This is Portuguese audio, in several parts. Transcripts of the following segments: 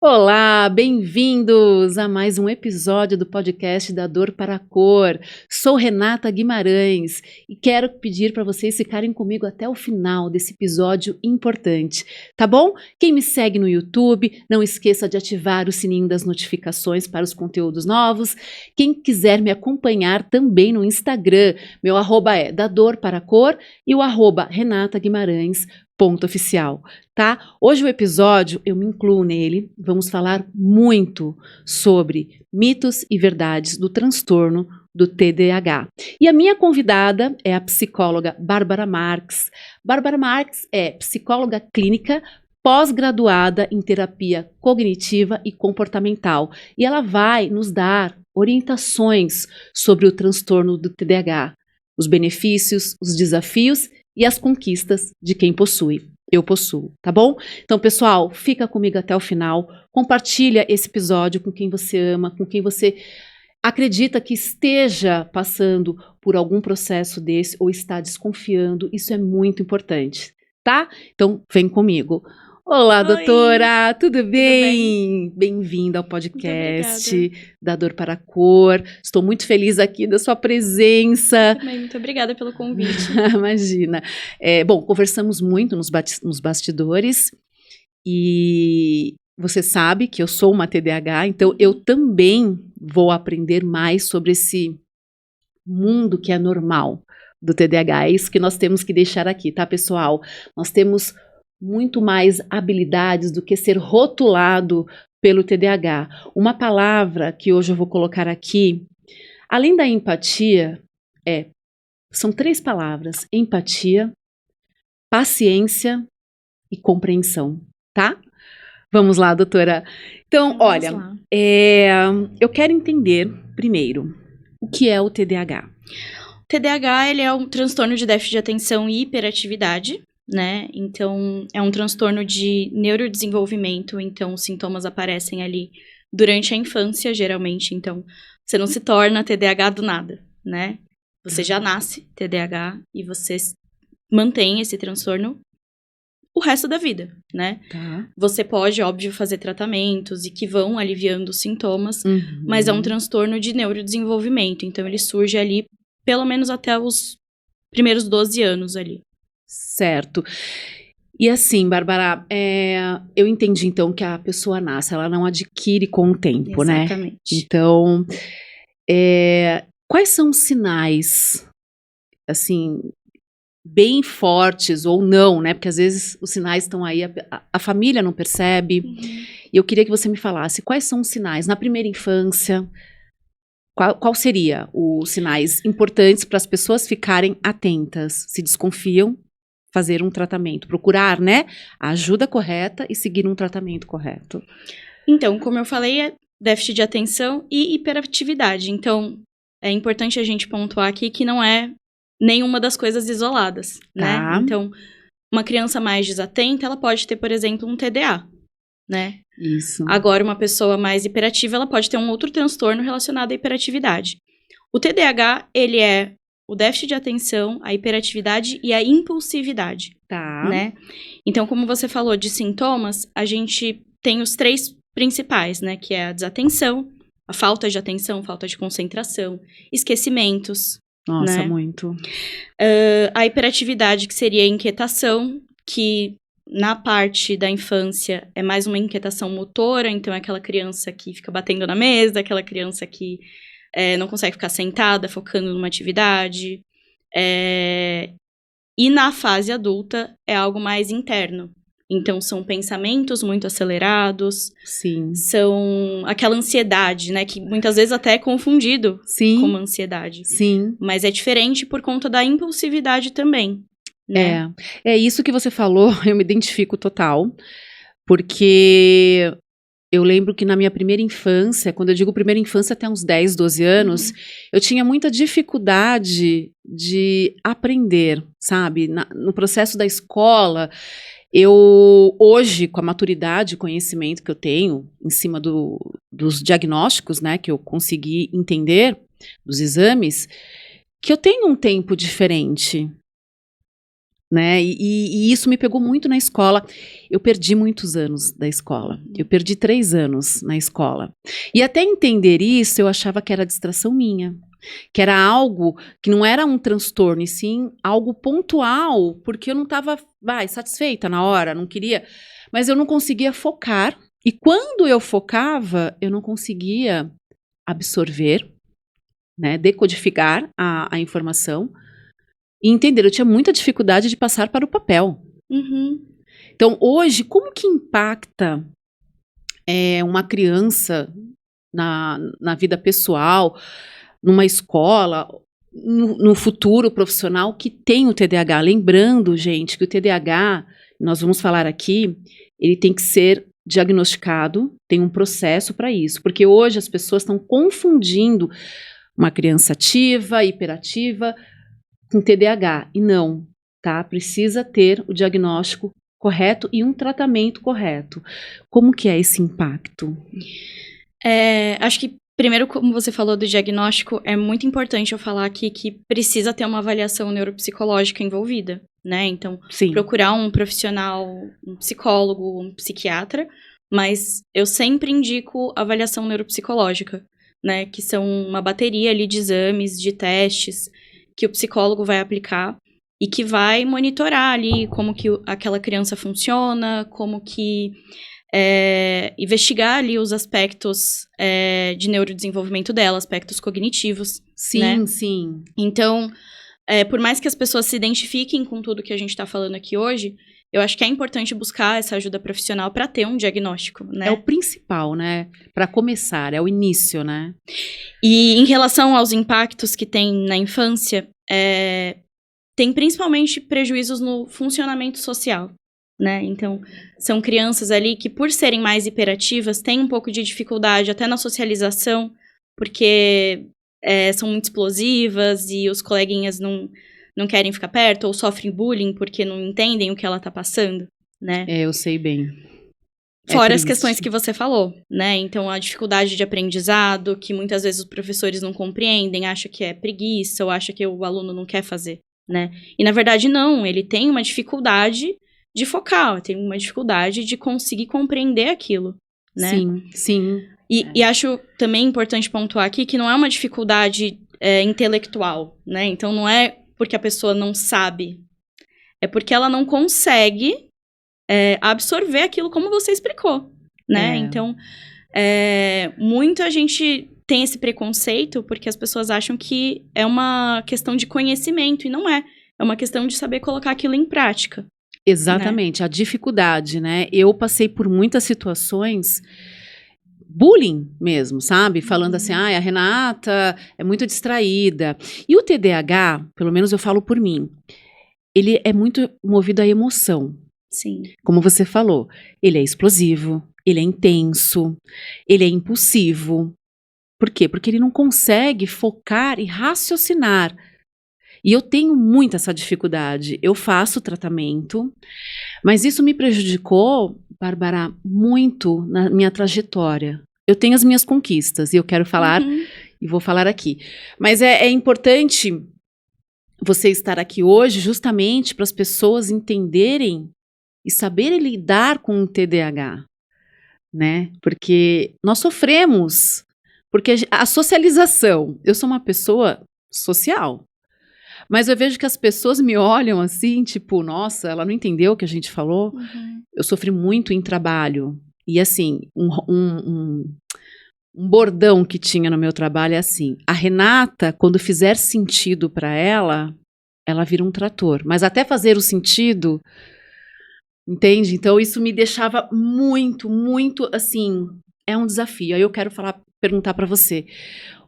Olá, bem-vindos a mais um episódio do podcast da Dor para a Cor. Sou Renata Guimarães e quero pedir para vocês ficarem comigo até o final desse episódio importante, tá bom? Quem me segue no YouTube, não esqueça de ativar o sininho das notificações para os conteúdos novos. Quem quiser me acompanhar também no Instagram, meu arroba é da Dor para a Cor e o arroba Renata Guimarães. Ponto oficial, tá? Hoje o episódio, eu me incluo nele, vamos falar muito sobre mitos e verdades do transtorno do TDAH. E a minha convidada é a psicóloga Bárbara Marques. Bárbara Marques é psicóloga clínica, pós-graduada em terapia cognitiva e comportamental. E ela vai nos dar orientações sobre o transtorno do TDAH, os benefícios, os desafios e as conquistas de quem possui. Eu possuo, tá bom? Então, pessoal, fica comigo até o final. Compartilha esse episódio com quem você ama, com quem você acredita que esteja passando por algum processo desse ou está desconfiando. Isso é muito importante, tá? Então, vem comigo. Olá, Oi, doutora, tudo bem? Bem-vinda ao Muito podcast obrigada. da Dor para a Cor. Estou muito feliz aqui da sua presença. Também, muito obrigada pelo convite. Imagina. Bom, conversamos muito nos bastidores e você sabe que eu sou uma TDAH, então eu também vou aprender mais sobre esse mundo que é normal do TDAH. É isso que nós temos que deixar aqui, tá, pessoal? Nós temos muito mais habilidades do que ser rotulado pelo TDAH. Uma palavra que hoje eu vou colocar aqui, além da empatia, são 3 palavras: empatia, paciência e compreensão, tá? Vamos lá, doutora. Então, Vamos olha, lá. eu quero entender primeiro o que é o TDAH. O TDAH, ele é um transtorno de déficit de atenção e hiperatividade, né? Então, é um transtorno de neurodesenvolvimento, então os sintomas aparecem ali durante a infância, geralmente. Então, você não se torna TDAH do nada, né? Você já nasce TDAH e você mantém esse transtorno o resto da vida, né? Tá. Você pode, óbvio, fazer tratamentos e que vão aliviando os sintomas, mas é um transtorno de neurodesenvolvimento, então ele surge ali pelo menos até os primeiros 12 anos ali. Certo. E assim, Bárbara, eu entendi então que a pessoa nasce, ela não adquire com o tempo, né? Exatamente. Então, quais são os sinais, assim, bem fortes ou não, né? Porque às vezes os sinais estão aí, a família não percebe. E eu queria que você me falasse quais são os sinais na primeira infância. Qual seria os sinais importantes para as pessoas ficarem atentas? Se desconfiam, fazer um tratamento, procurar, né, a ajuda correta e seguir um tratamento correto. Então, como eu falei, é déficit de atenção e hiperatividade. Então, é importante a gente pontuar aqui que não é nenhuma das coisas isoladas, né? Tá. Então, uma criança mais desatenta, ela pode ter, por exemplo, um TDA, né? Isso. Agora, uma pessoa mais hiperativa, ela pode ter um outro transtorno relacionado à hiperatividade. O TDAH, ele é o déficit de atenção, a hiperatividade e a impulsividade, Tá. né? Então, como você falou de sintomas, a gente tem os 3 principais, né? Que é a desatenção, a falta de atenção, falta de concentração, esquecimentos. Nossa, né? muito. A hiperatividade, que seria a inquietação, que na parte da infância é mais uma inquietação motora, então é aquela criança que fica batendo na mesa, aquela criança que não consegue ficar sentada, focando numa atividade. E na fase adulta é algo mais interno. Então, são pensamentos muito acelerados. Sim. São aquela ansiedade, né? Que muitas vezes até é confundido com uma ansiedade. Sim. Mas é diferente por conta da impulsividade também, né? É isso que você falou, eu me identifico total. Porque eu lembro que na minha primeira infância, quando eu digo primeira infância até uns 10, 12 anos, eu tinha muita dificuldade de aprender, sabe? No processo da escola, eu hoje, com a maturidade e conhecimento que eu tenho em cima dos diagnósticos, né, que eu consegui entender, dos exames, que eu tenho um tempo diferente. né? E isso me pegou muito na escola. Eu perdi muitos anos da escola. Eu perdi 3 anos na escola. E até entender isso, eu achava que era distração minha. Que era algo que não era um transtorno, e sim algo pontual, porque eu não estava, satisfeita na hora, não queria, mas eu não conseguia focar. E quando eu focava, eu não conseguia absorver, né, decodificar a informação e entender. Eu tinha muita dificuldade de passar para o papel. Uhum. Então, hoje, como que impacta uma criança na vida pessoal, numa escola, no futuro profissional que tem o TDAH? Lembrando, gente, que o TDAH, nós vamos falar aqui, ele tem que ser diagnosticado, tem um processo para isso, porque hoje as pessoas estão confundindo uma criança ativa, hiperativa, com TDAH, e não, tá? Precisa ter o diagnóstico correto e um tratamento correto. Como que é esse impacto? Acho que, primeiro, como você falou do diagnóstico, é muito importante eu falar aqui que precisa ter uma avaliação neuropsicológica envolvida, né? Então, Sim. Procurar um profissional, um psicólogo, um psiquiatra, mas eu sempre indico avaliação neuropsicológica, né? Que são uma bateria ali de exames, de testes, que o psicólogo vai aplicar e que vai monitorar ali como que aquela criança funciona, como que investigar ali os aspectos de neurodesenvolvimento dela, aspectos cognitivos. Sim, né? Sim. Então, por mais que as pessoas se identifiquem com tudo que a gente está falando aqui hoje, eu acho que é importante buscar essa ajuda profissional para ter um diagnóstico, né? É o principal, né? Para começar, é o início, né? E em relação aos impactos que tem na infância, tem principalmente prejuízos no funcionamento social, né? Então, são crianças ali que, por serem mais hiperativas, têm um pouco de dificuldade até na socialização, porque são muito explosivas e os coleguinhas não querem ficar perto, ou sofrem bullying porque não entendem o que ela tá passando, né? Eu sei bem. Fora as questões que você falou, né? Então, a dificuldade de aprendizado, que muitas vezes os professores não compreendem, acham que é preguiça, ou acham que o aluno não quer fazer, né? E, na verdade, não. Ele tem uma dificuldade de focar, tem uma dificuldade de conseguir compreender aquilo, né? Sim. E acho também importante pontuar aqui que não é uma dificuldade intelectual, né? Então, não é porque a pessoa não sabe, é porque ela não consegue absorver aquilo como você explicou, né? Então, muita gente tem esse preconceito porque as pessoas acham que é uma questão de conhecimento, e não é. É uma questão de saber colocar aquilo em prática. Exatamente, né? A dificuldade, né? Eu passei por muitas situações, bullying mesmo, sabe? Falando assim, a Renata é muito distraída. E o TDAH, pelo menos eu falo por mim, ele é muito movido à emoção. Sim. Como você falou, ele é explosivo, ele é intenso, ele é impulsivo. Por quê? Porque ele não consegue focar e raciocinar. E eu tenho muito essa dificuldade. Eu faço tratamento, mas isso me prejudicou, Bárbara, muito na minha trajetória. Eu tenho as minhas conquistas e eu quero falar, e vou falar aqui. Mas é importante você estar aqui hoje justamente para as pessoas entenderem e saberem lidar com o TDAH, né? Porque nós sofremos, porque a socialização, eu sou uma pessoa social, mas eu vejo que as pessoas me olham assim, tipo, nossa, ela não entendeu o que a gente falou. Eu sofri muito em trabalho, e assim, um bordão que tinha no meu trabalho é assim, a Renata, quando fizer sentido para ela vira um trator, mas até fazer o sentido... Entende? Então, isso me deixava muito, muito, assim, é um desafio. Aí eu quero perguntar para você.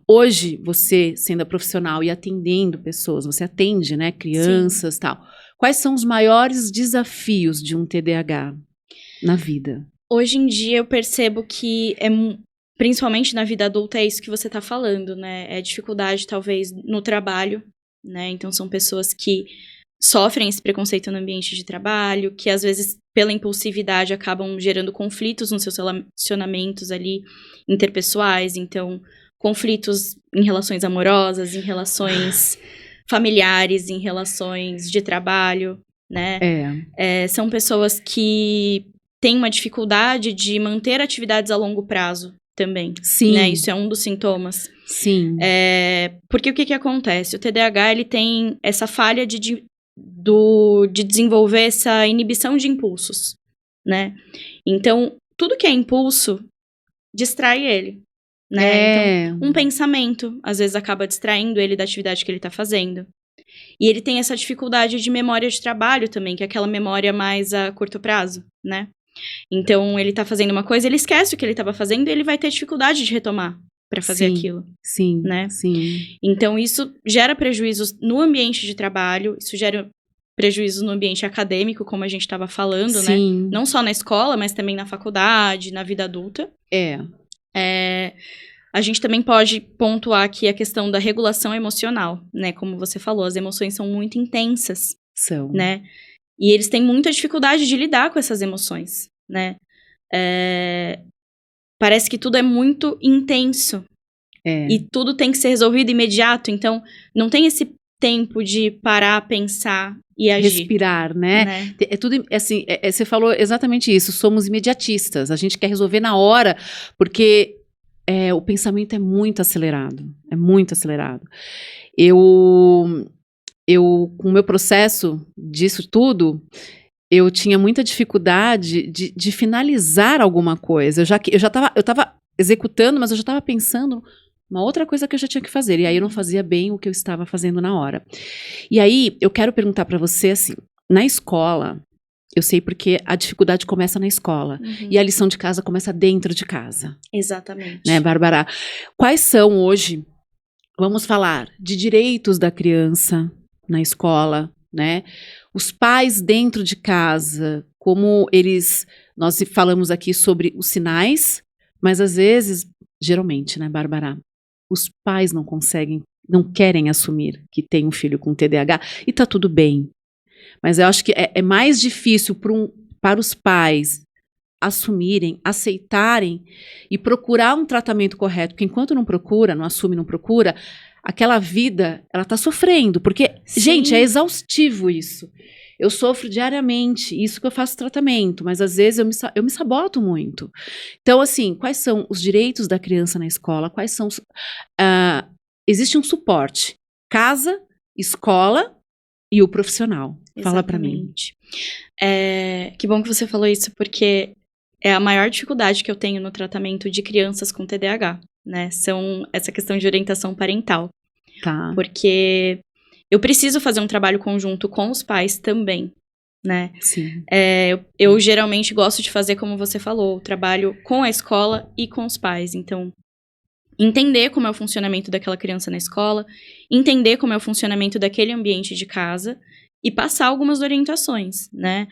Hoje, você, sendo profissional e atendendo pessoas, você atende, né, crianças e tal. Quais são os maiores desafios de um TDAH na vida? Hoje em dia, eu percebo que, principalmente na vida adulta, é isso que você está falando, né? É dificuldade, talvez, no trabalho, né? Então, são pessoas que sofrem esse preconceito no ambiente de trabalho, que às vezes, pela impulsividade, acabam gerando conflitos nos seus relacionamentos ali interpessoais. Então, conflitos em relações amorosas, em relações familiares, em relações de trabalho, né? São pessoas que têm uma dificuldade de manter atividades a longo prazo também. Sim. Né? Isso é um dos sintomas. Sim. Porque o que acontece? O TDAH, ele tem essa falha de desenvolver essa inibição de impulsos, né? Então, tudo que é impulso distrai ele, né? Então, um pensamento, às vezes, acaba distraindo ele da atividade que ele tá fazendo. E ele tem essa dificuldade de memória de trabalho também, que é aquela memória mais a curto prazo, né? Então, ele tá fazendo uma coisa, ele esquece o que ele tava fazendo e ele vai ter dificuldade de retomar para fazer aquilo. Sim, né? Sim. Então, isso gera prejuízos no ambiente de trabalho, isso gera prejuízos no ambiente acadêmico, como a gente estava falando, né? Não só na escola, mas também na faculdade, na vida adulta. A gente também pode pontuar aqui a questão da regulação emocional, né? Como você falou, as emoções são muito intensas. Né? E eles têm muita dificuldade de lidar com essas emoções, né? Parece que tudo é muito intenso. E tudo tem que ser resolvido imediato. Então, não tem esse tempo de parar, pensar e agir. Respirar, né? É tudo, assim, você falou exatamente isso. Somos imediatistas. A gente quer resolver na hora, porque o pensamento é muito acelerado. É muito acelerado. Eu com o meu processo disso tudo, eu tinha muita dificuldade de finalizar alguma coisa. Eu estava executando, mas eu já estava pensando uma outra coisa que eu já tinha que fazer. E aí eu não fazia bem o que eu estava fazendo na hora. E aí eu quero perguntar para você assim, na escola, eu sei porque a dificuldade começa na escola. E a lição de casa começa dentro de casa. Exatamente. Né, Bárbara? Quais são hoje, vamos falar, de direitos da criança na escola, né? Os pais dentro de casa, como nós falamos aqui sobre os sinais, mas às vezes, geralmente, né, Bárbara? Os pais não querem assumir que tem um filho com TDAH e tá tudo bem. Mas eu acho que é mais difícil para os pais assumirem, aceitarem e procurar um tratamento correto, porque enquanto não procura, não assume, não procura, aquela vida, ela tá sofrendo, porque, gente, é exaustivo isso. Eu sofro diariamente, isso que eu faço tratamento, mas às vezes eu me saboto muito. Então, assim, quais são os direitos da criança na escola? Quais são existe um suporte. Casa, escola e o profissional. Fala para mim. Que bom que você falou isso, porque é a maior dificuldade que eu tenho no tratamento de crianças com TDAH, né? Essa questão de orientação parental. Tá. Porque eu preciso fazer um trabalho conjunto com os pais também, né? Sim. Eu geralmente gosto de fazer, como você falou, o trabalho com a escola e com os pais. Então, entender como é o funcionamento daquela criança na escola, entender como é o funcionamento daquele ambiente de casa e passar algumas orientações, né?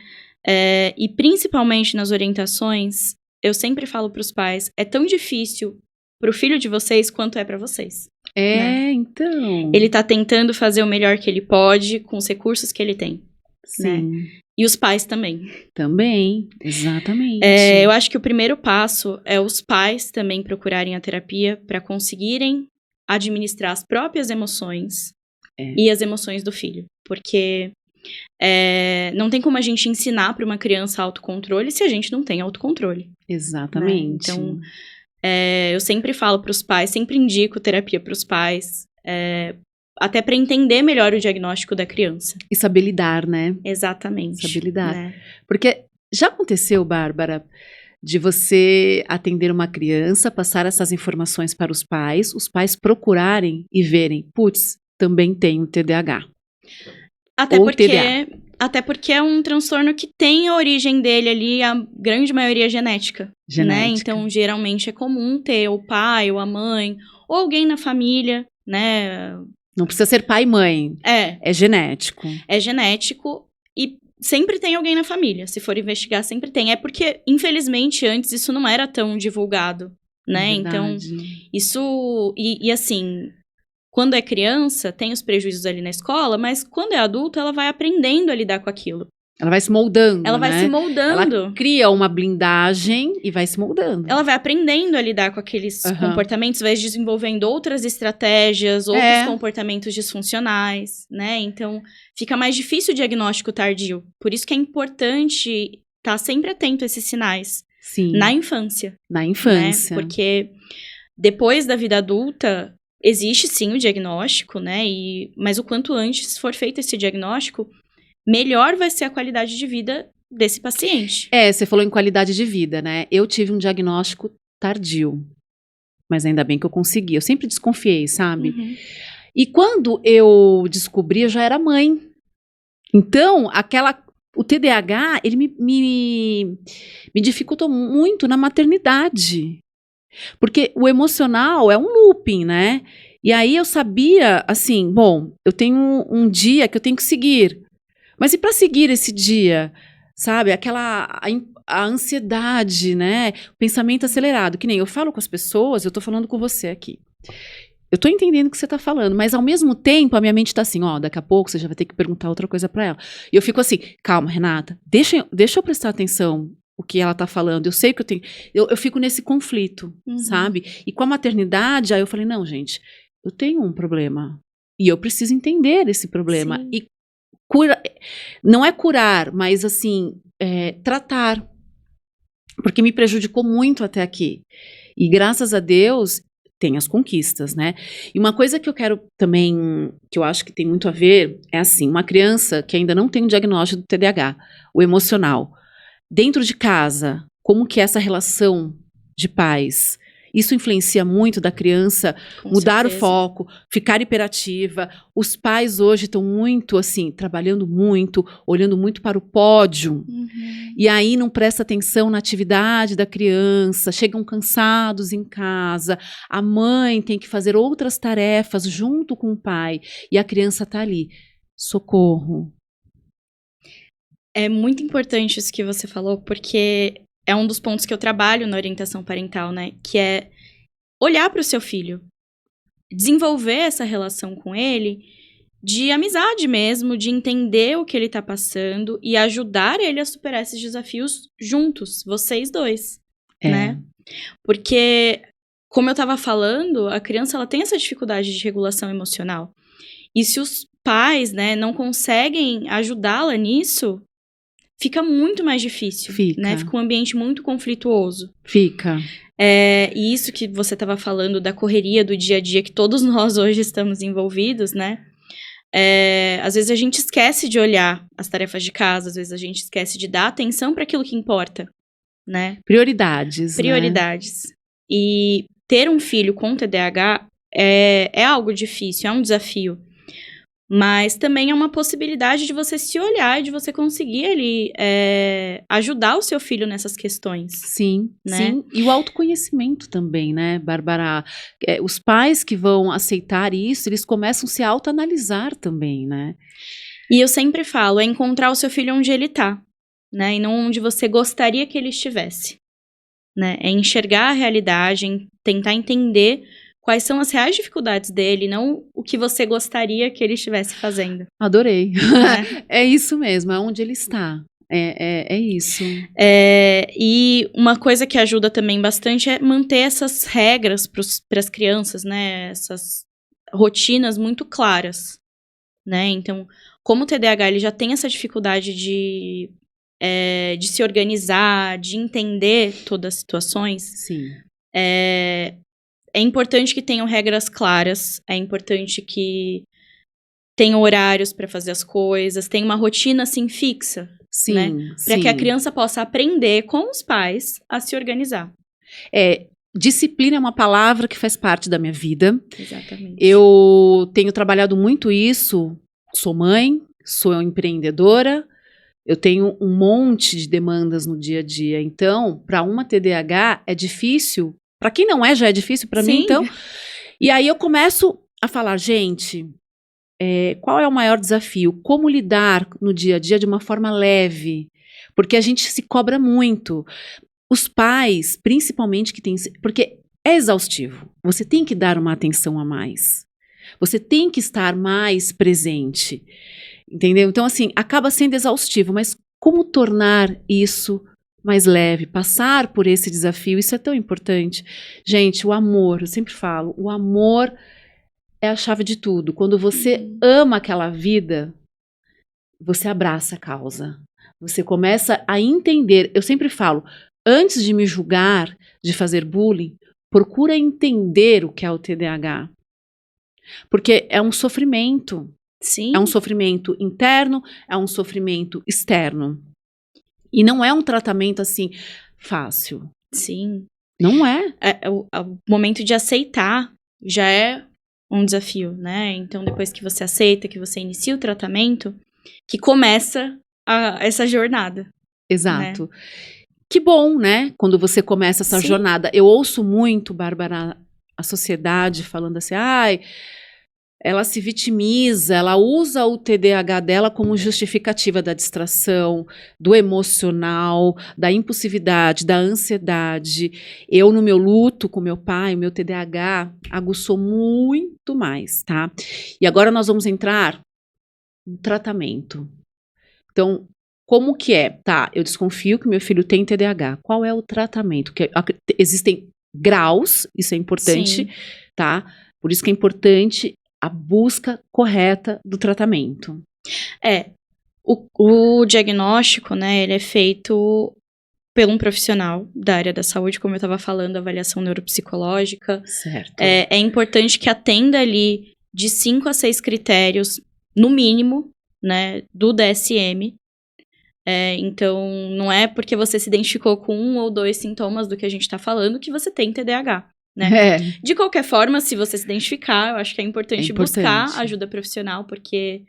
E principalmente nas orientações, eu sempre falo para os pais, é tão difícil para o filho de vocês quanto é para vocês. Né? Então. Ele tá tentando fazer o melhor que ele pode com os recursos que ele tem. Sim. Né? E os pais também. Também, exatamente. Eu acho que o primeiro passo é os pais também procurarem a terapia para conseguirem administrar as próprias emoções e as emoções do filho. Porque não tem como a gente ensinar para uma criança autocontrole se a gente não tem autocontrole. Exatamente. Né? Então, eu sempre falo para os pais, sempre indico terapia para os pais, até para entender melhor o diagnóstico da criança. E saber lidar, né? Exatamente. Saber lidar. Né? Porque já aconteceu, Bárbara, de você atender uma criança, passar essas informações para os pais procurarem e verem, putz, também tenho TDAH. Até porque é um transtorno que tem a origem dele ali, a grande maioria genética. Né? Então, geralmente é comum ter o pai ou a mãe, ou alguém na família, né? Não precisa ser pai e mãe. É genético. É genético e sempre tem alguém na família. Se for investigar, sempre tem. É porque, infelizmente, antes isso não era tão divulgado, né? Então, isso... E assim... Quando é criança, tem os prejuízos ali na escola, mas quando é adulto, ela vai aprendendo a lidar com aquilo. Ela vai se moldando, Ela vai né? se moldando. Ela cria uma blindagem e vai se moldando. Ela vai aprendendo a lidar com aqueles comportamentos, vai desenvolvendo outras estratégias, outros comportamentos disfuncionais, né? Então, fica mais difícil o diagnóstico tardio. Por isso que é importante estar sempre atento a esses sinais. Sim. Na infância. Na infância. Né? Porque depois da vida adulta, existe sim o diagnóstico, né? Mas o quanto antes for feito esse diagnóstico, melhor vai ser a qualidade de vida desse paciente. Você falou em qualidade de vida, né? Eu tive um diagnóstico tardio, mas ainda bem que eu consegui. Eu sempre desconfiei, sabe? Uhum. E quando eu descobri, eu já era mãe. Então, o TDAH, ele me dificultou muito na maternidade. Porque o emocional é um looping, né? E aí eu sabia, assim, bom, eu tenho um dia que eu tenho que seguir. Mas e para seguir esse dia, sabe? A ansiedade, né? O pensamento acelerado. Que nem eu falo com as pessoas, eu tô falando com você aqui. Eu tô entendendo o que você tá falando, mas ao mesmo tempo a minha mente tá assim, daqui a pouco você já vai ter que perguntar outra coisa para ela. E eu fico assim, calma, Renata, deixa eu prestar atenção o que ela tá falando. Eu sei que eu tenho... Eu fico nesse conflito, sabe? E com a maternidade, aí eu falei, não, gente, eu tenho um problema. E eu preciso entender esse problema. Sim. E não é curar, mas assim, tratar. Porque me prejudicou muito até aqui. E graças a Deus, tem as conquistas, né? E uma coisa que eu quero também, que eu acho que tem muito a ver, é assim, uma criança que ainda não tem um diagnóstico do TDAH, o emocional, dentro de casa, como que é essa relação de pais? Isso influencia muito da criança mudar o foco, ficar hiperativa. Os pais hoje estão muito, assim, trabalhando muito, olhando muito para o pódio. E aí não presta atenção na atividade da criança, chegam cansados em casa. A mãe tem que fazer outras tarefas junto com o pai. E a criança está ali. Socorro. É muito importante isso que você falou, porque... é um dos pontos que eu trabalho na orientação parental, né? Que é olhar para o seu filho. Desenvolver essa relação com ele de amizade mesmo, de entender o que ele tá passando e ajudar ele a superar esses desafios juntos, vocês dois, né? Porque, como eu tava falando, a criança ela tem essa dificuldade de regulação emocional. E se os pais, né, não conseguem ajudá-la nisso... fica muito mais difícil, né? Fica um ambiente muito conflituoso. Fica. E isso que você estava falando da correria do dia a dia, que todos nós hoje estamos envolvidos, né? Às vezes a gente esquece de olhar as tarefas de casa, às vezes a gente esquece de dar atenção para aquilo que importa, né? Prioridades. Né? E ter um filho com TDAH é algo difícil, é um desafio. Mas também é uma possibilidade de você se olhar e de você conseguir ali ajudar o seu filho nessas questões. Sim, né? Sim. E o autoconhecimento também, né, Bárbara? Os pais que vão aceitar isso, eles começam a se autoanalisar também, né? E eu sempre falo, é encontrar o seu filho onde ele tá, né? E não onde você gostaria que ele estivesse, né? É enxergar a realidade, tentar entender... quais são as reais dificuldades dele, não o que você gostaria que ele estivesse fazendo. Adorei. É isso mesmo, é onde ele está. É isso. E uma coisa que ajuda também bastante é manter essas regras para as crianças, né? Essas rotinas muito claras, né? Então, como o TDAH ele já tem essa dificuldade de se organizar, de entender todas as situações. Sim. É importante que tenham regras claras, é importante que tenham horários para fazer as coisas, tenha uma rotina assim fixa, sim, né? Para que a criança possa aprender com os pais a se organizar. Disciplina é uma palavra que faz parte da minha vida. Exatamente. Eu tenho trabalhado muito isso, sou mãe, sou empreendedora, eu tenho um monte de demandas no dia a dia, então, para uma TDAH é difícil. Para quem não já é difícil para mim, então. E aí eu começo a falar, gente, qual é o maior desafio? Como lidar no dia a dia de uma forma leve? Porque a gente se cobra muito. Os pais, principalmente, porque é exaustivo. Você tem que dar uma atenção a mais. Você tem que estar mais presente. Entendeu? Então, assim, acaba sendo exaustivo, mas como tornar isso mais leve, passar por esse desafio, isso é tão importante. Gente, o amor, eu sempre falo, o amor é a chave de tudo. Quando você ama aquela vida, você abraça a causa. Você começa a entender. Eu sempre falo, antes de me julgar, de fazer bullying, procura entender o que é o TDAH. Porque é um sofrimento. Sim. É um sofrimento interno, é um sofrimento externo. E não é um tratamento assim fácil. Sim. Não é. O momento de aceitar já é um desafio, né? Então, depois que você aceita, que você inicia o tratamento, que começa essa jornada. Exato. Né? Que bom, né? Quando você começa essa Sim. jornada. Eu ouço muito, Bárbara, a sociedade falando assim, ai, ela se vitimiza, ela usa o TDAH dela como justificativa da distração, do emocional, da impulsividade, da ansiedade. Eu, no meu luto com meu pai, o meu TDAH aguçou muito mais, tá? E agora nós vamos entrar no tratamento. Então, como que é? Tá, eu desconfio que meu filho tem TDAH. Qual é o tratamento? Que existem graus, isso é importante, Sim. tá? Por isso que é importante a busca correta do tratamento. O diagnóstico, né, ele é feito por um profissional da área da saúde, como eu estava falando, avaliação neuropsicológica. Certo. É importante que atenda ali de 5 a 6 critérios, no mínimo, né, do DSM. Então, não é porque você se identificou com 1 ou 2 sintomas do que a gente está falando que você tem TDAH. Né? De qualquer forma, se você se identificar, eu acho que é importante buscar ajuda profissional, porque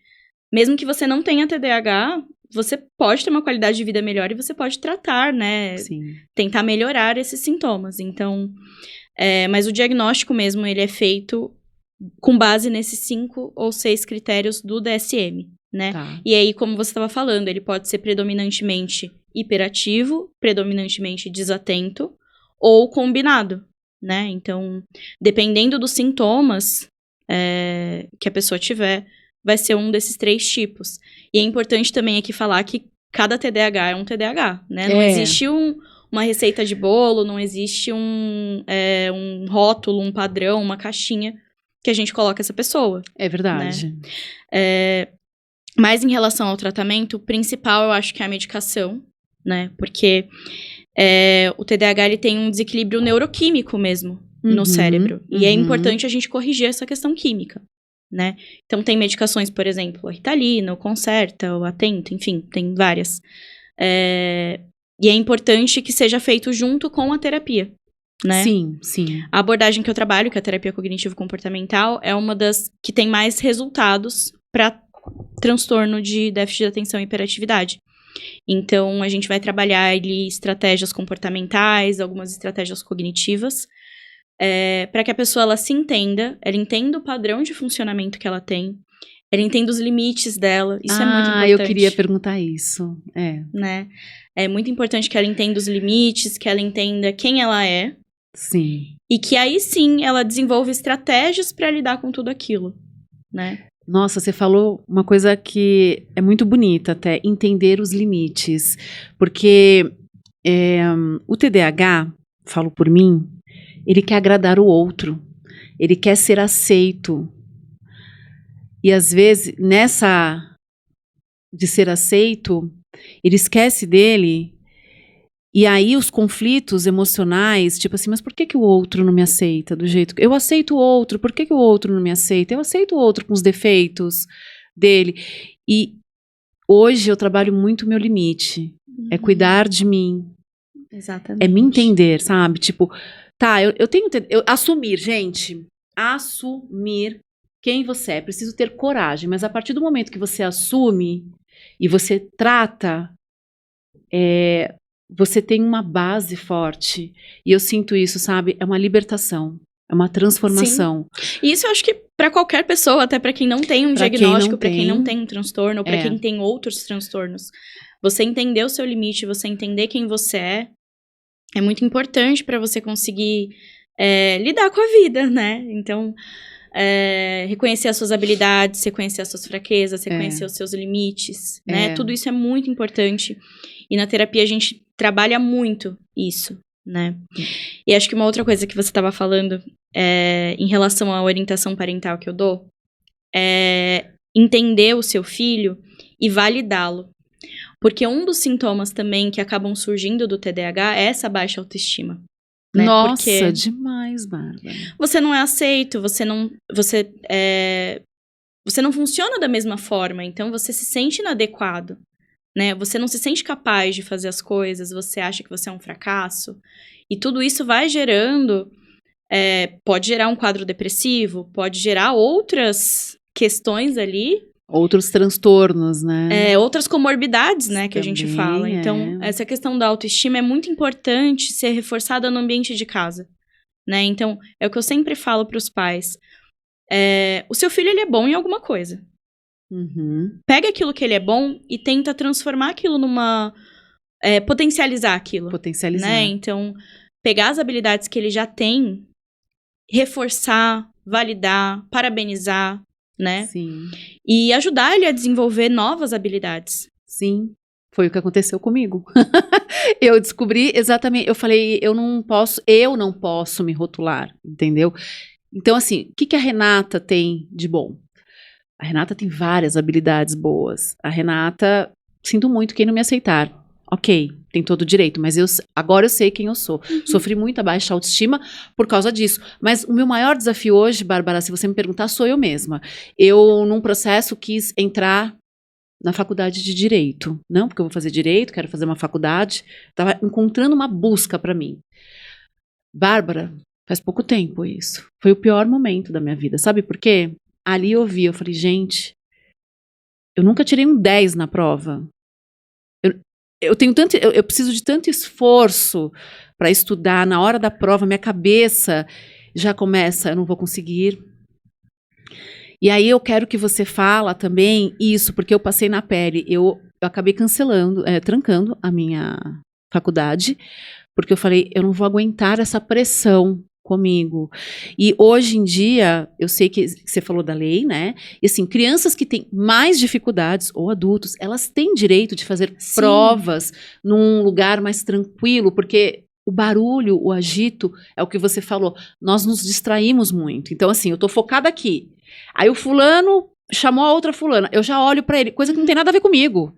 mesmo que você não tenha TDAH, você pode ter uma qualidade de vida melhor e você pode tratar, né? Sim. Tentar melhorar esses sintomas. Então, mas o diagnóstico mesmo, ele é feito com base nesses 5 ou 6 critérios do DSM, né? Tá. E aí, como você estava falando, ele pode ser predominantemente hiperativo, predominantemente desatento ou combinado. Né? Então, dependendo dos sintomas que a pessoa tiver, vai ser um desses 3 tipos. E é importante também aqui falar que cada TDAH é um TDAH, né? Não existe uma receita de bolo, não existe um rótulo, um padrão, uma caixinha que a gente coloca essa pessoa. É verdade. Né? Mas em relação ao tratamento, o principal eu acho que é a medicação, né? Porque o TDAH ele tem um desequilíbrio neuroquímico mesmo no cérebro. E é importante a gente corrigir essa questão química, né? Então, tem medicações, por exemplo, a Ritalina, o Concerta, o Atento, enfim, tem várias. E é importante que seja feito junto com a terapia, né? Sim, sim. A abordagem que eu trabalho, que é a terapia cognitivo-comportamental, é uma das que tem mais resultados para transtorno de déficit de atenção e hiperatividade. Então, a gente vai trabalhar ali estratégias comportamentais, algumas estratégias cognitivas, para que a pessoa ela se entenda, ela entenda o padrão de funcionamento que ela tem, ela entenda os limites dela, isso é muito importante. Eu queria perguntar isso, Né? É muito importante que ela entenda os limites, que ela entenda quem ela é. Sim. E que aí sim, ela desenvolva estratégias para lidar com tudo aquilo, né? Nossa, você falou uma coisa que é muito bonita até, entender os limites. Porque o TDAH, falo por mim, ele quer agradar o outro. Ele quer ser aceito. E às vezes, nessa de ser aceito, ele esquece dele. E aí os conflitos emocionais, tipo assim, mas por que o outro não me aceita do jeito que... Eu aceito o outro, por que o outro não me aceita? Eu aceito o outro com os defeitos dele. E hoje eu trabalho muito o meu limite. É cuidar de mim. Exatamente. É me entender, sabe? Tipo, tá, eu tenho... assumir, gente. Assumir quem você é. Preciso ter coragem. Mas a partir do momento que você assume e você trata... você tem uma base forte. E eu sinto isso, sabe? É uma libertação. É uma transformação. Sim. E isso eu acho que para qualquer pessoa, até para quem não tem um diagnóstico, para quem não tem um transtorno, ou para quem tem outros transtornos. Você entender o seu limite, você entender quem você é muito importante para você conseguir lidar com a vida, né? Então, reconhecer as suas habilidades, reconhecer as suas fraquezas, reconhecer os seus limites, né? Tudo isso é muito importante. E na terapia a gente trabalha muito isso, né? E acho que uma outra coisa que você estava falando em relação à orientação parental que eu dou é entender o seu filho e validá-lo. Porque um dos sintomas também que acabam surgindo do TDAH é essa baixa autoestima. Né? Nossa, porque demais, Bárbara. você não é aceito, você não funciona da mesma forma, então você se sente inadequado, né? Você não se sente capaz de fazer as coisas, você acha que você é um fracasso. E tudo isso vai gerando, pode gerar um quadro depressivo, pode gerar outras questões ali. Outros transtornos, né? Outras comorbidades, né, que a gente fala. Também Então, essa questão da autoestima é muito importante ser reforçada no ambiente de casa, né? Então, é o que eu sempre falo para os pais. O seu filho, ele é bom em alguma coisa. Uhum. Pega aquilo que ele é bom e tenta transformar aquilo numa... potencializar aquilo. Potencializar. Né? Então, pegar as habilidades que ele já tem, reforçar, validar, parabenizar, né? Sim. E ajudar ele a desenvolver novas habilidades. Sim, foi o que aconteceu comigo. Eu descobri exatamente, eu falei, eu não posso me rotular, entendeu? Então, assim, o que a Renata tem de bom? A Renata tem várias habilidades boas. A Renata, sinto muito quem não me aceitar. Ok, tem todo o direito, mas agora eu sei quem eu sou. Uhum. Sofri muita baixa autoestima por causa disso. Mas o meu maior desafio hoje, Bárbara, se você me perguntar, sou eu mesma. Eu, num processo, quis entrar na faculdade de Direito. Não, porque eu vou fazer Direito, quero fazer uma faculdade. Estava encontrando uma busca para mim. Bárbara, faz pouco tempo isso. Foi o pior momento da minha vida. Sabe por quê? Ali eu falei, gente, eu nunca tirei um 10 na prova. Eu preciso de tanto esforço para estudar. Na hora da prova, minha cabeça já começa, eu não vou conseguir. E aí eu quero que você fala também isso, porque eu passei na pele. Eu acabei trancando a minha faculdade, porque eu falei, eu não vou aguentar essa pressão comigo. E hoje em dia, eu sei que você falou da lei, né? E assim, crianças que têm mais dificuldades, ou adultos, elas têm direito de fazer provas num lugar mais tranquilo, porque o barulho, o agito, é o que você falou, nós nos distraímos muito. Então, assim, eu tô focada aqui. Aí o fulano chamou a outra fulana, eu já olho pra ele, coisa que não tem nada a ver comigo.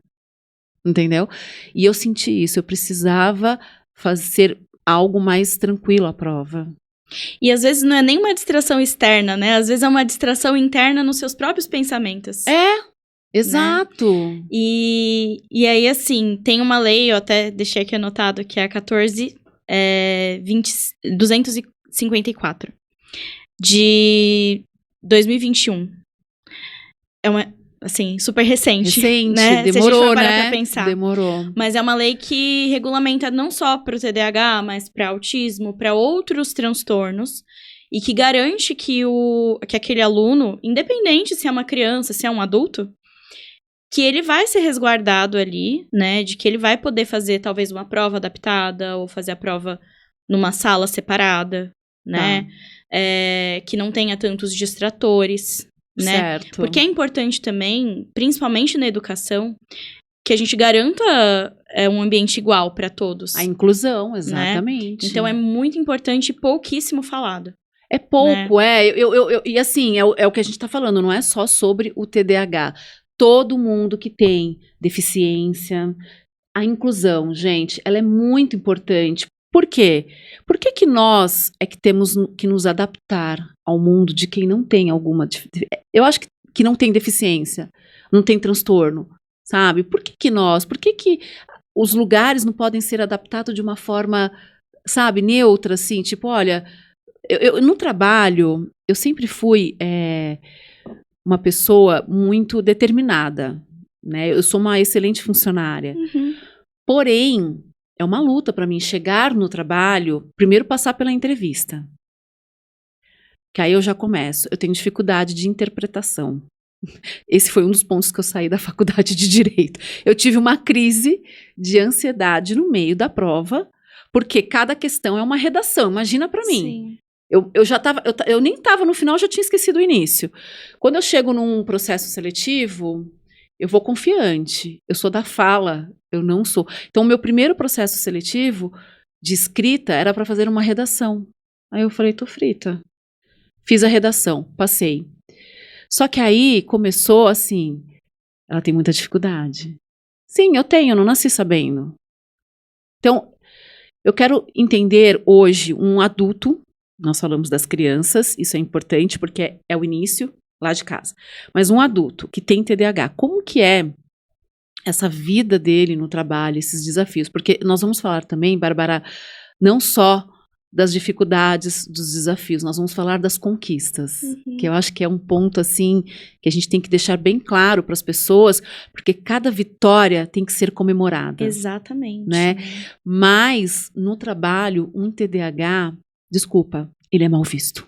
Entendeu? E eu senti isso, eu precisava fazer algo mais tranquilo à prova. E às vezes não é nem uma distração externa, né? Às vezes é uma distração interna nos seus próprios pensamentos. Exato. Né? E aí, assim, tem uma lei, eu até deixei aqui anotado, que é a 14.254, de 2021. É uma, assim, super recente. Né? Demorou, se a gente for parar né? pra pensar. Demorou. Mas é uma lei que regulamenta não só para o TDAH, mas para autismo, para outros transtornos, e que garante que aquele aluno, independente se é uma criança, se é um adulto, que ele vai ser resguardado ali, né? De que ele vai poder fazer talvez uma prova adaptada, ou fazer a prova numa sala separada, né? Que não tenha tantos distratores, né? Certo. Porque é importante também, principalmente na educação, que a gente garanta um ambiente igual para todos. A inclusão, exatamente. Né? Então é muito importante e pouquíssimo falado. É pouco, né? E assim, é o que a gente está falando, não é só sobre o TDAH. Todo mundo que tem deficiência, a inclusão, gente, ela é muito importante. Por quê? Por que nós é que temos que nos adaptar ao mundo de quem não tem alguma... Eu acho que não tem deficiência, não tem transtorno, sabe? Por que os lugares não podem ser adaptados de uma forma, sabe, neutra, assim? Tipo, olha, eu no trabalho, eu sempre fui uma pessoa muito determinada, né? Eu sou uma excelente funcionária. Uhum. Porém, é uma luta para mim chegar no trabalho, primeiro passar pela entrevista. Que aí eu já começo. Eu tenho dificuldade de interpretação. Esse foi um dos pontos que eu saí da faculdade de Direito. Eu tive uma crise de ansiedade no meio da prova, porque cada questão é uma redação. Imagina para mim. Sim. Eu nem estava no final, já tinha esquecido o início. Quando eu chego num processo seletivo, eu vou confiante. Eu sou da fala, eu não sou. Então, o meu primeiro processo seletivo de escrita era para fazer uma redação. Aí eu falei, tô frita. Fiz a redação, passei. Só que aí começou assim, ela tem muita dificuldade. Sim, eu tenho, não nasci sabendo. Então, eu quero entender hoje um adulto, nós falamos das crianças, isso é importante porque é o início lá de casa. Mas um adulto que tem TDAH, como que é essa vida dele no trabalho, esses desafios? Porque nós vamos falar também, Bárbara, não só das dificuldades, dos desafios, nós vamos falar das conquistas, que eu acho que é um ponto assim que a gente tem que deixar bem claro para as pessoas, porque cada vitória tem que ser comemorada. Exatamente. Né? Mas no trabalho, um TDAH, desculpa, ele é mal visto.